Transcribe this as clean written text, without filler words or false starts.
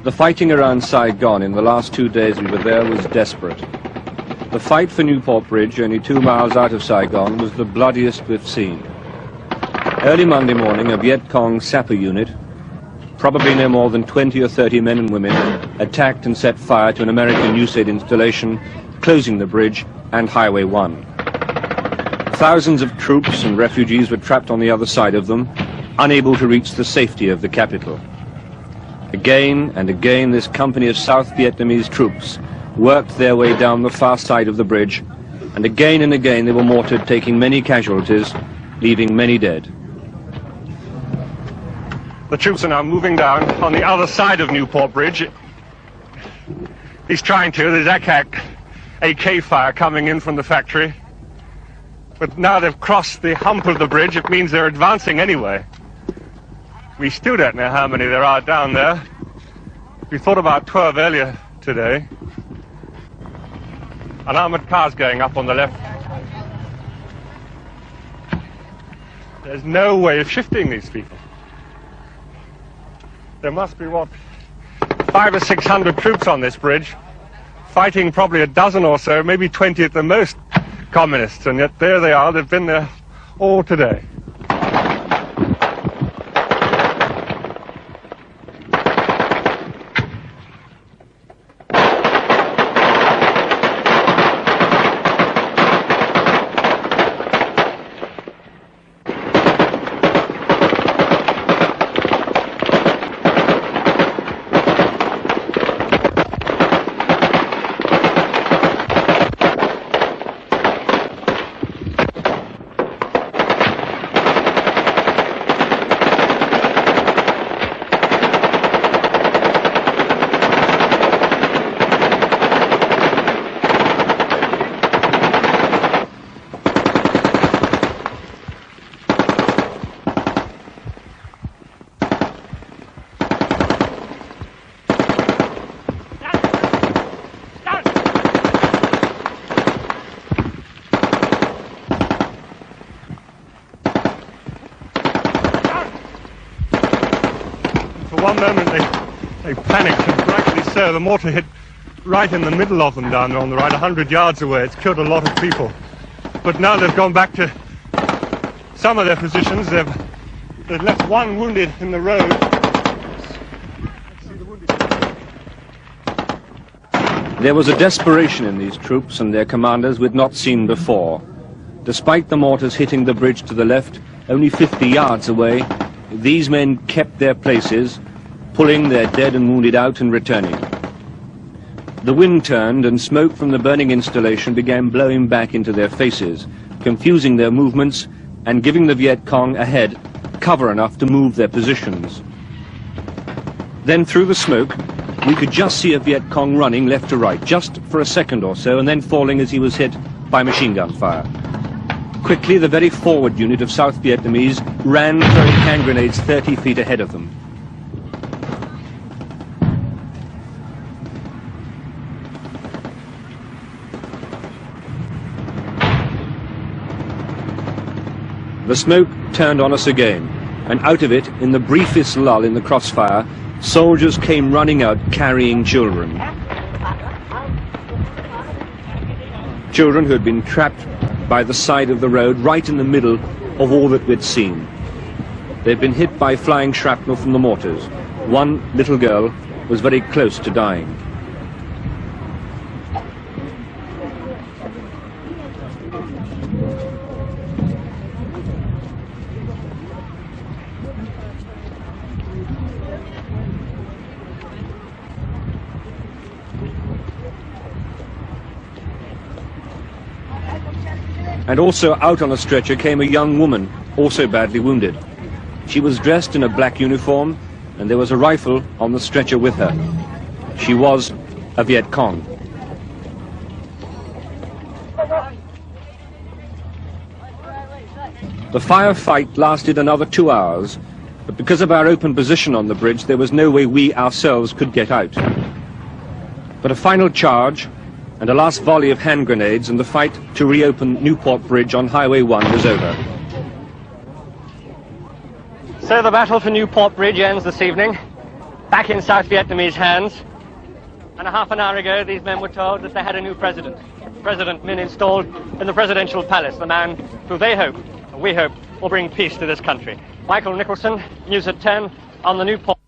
The fighting around Saigon in the last 2 days we were there was desperate. The fight for Newport Bridge, only 2 miles out of Saigon, was the bloodiest we've seen. Early Monday morning, a Viet Cong sapper unit, probably no more than 20 or 30 men and women, attacked and set fire to an American USAID installation, closing the bridge and Highway 1. Thousands of troops and refugees were trapped on the other side of them, unable to reach the safety of the capital. Again and again, this company of South Vietnamese troops worked their way down the far side of the bridge, and again they were mortared, taking many casualties, leaving many dead. The troops are now moving down on the other side of Newport Bridge. He's trying to, there's AK fire coming in from the factory. But now they've crossed the hump of the bridge, it means they're advancing anyway. We still don't know how many there are down there. We thought about 12 earlier today. An armoured car's going up on the left. There's no way of shifting these people. There must be, what, 500 or 600 troops on this bridge, fighting probably a dozen or so, maybe 20 at the most, communists, and yet there they are, they've been there all today. One moment they panicked, and rightly so. The mortar hit right in the middle of them down there on the right, 100 yards away. It's killed a lot of people. But now they've gone back to some of their positions. They've left one wounded in the road. There was a desperation in these troops and their commanders we'd not seen before. Despite the mortars hitting the bridge to the left, only 50 yards away, these men kept their places, pulling their dead and wounded out and returning. The wind turned and smoke from the burning installation began blowing back into their faces, confusing their movements and giving the Viet Cong ahead cover enough to move their positions. Then through the smoke, we could just see a Viet Cong running left to right, just for a second or so, and then falling as he was hit by machine gun fire. Quickly, the very forward unit of South Vietnamese ran, throwing hand grenades 30 feet ahead of them. The smoke turned on us again, and out of it, in the briefest lull in the crossfire, soldiers came running out carrying children. Children who had been trapped by the side of the road, right in the middle of all that we'd seen. They'd been hit by flying shrapnel from the mortars. One little girl was very close to dying. And also out on a stretcher came a young woman, also badly wounded. She was dressed in a black uniform, and there was a rifle on the stretcher with her. She was a Viet Cong. The firefight lasted another 2 hours, but because of our open position on the bridge, there was no way we ourselves could get out. But a final charge and a last volley of hand grenades, and the fight to reopen Newport Bridge on Highway 1 was over. So the battle for Newport Bridge ends this evening. back in South Vietnamese hands. And a half an hour ago, these men were told that they had a new president. President Minh installed in the presidential palace, the man who they hope, we hope, will bring peace to this country. Michael Nicholson, News at 10 on the Newport.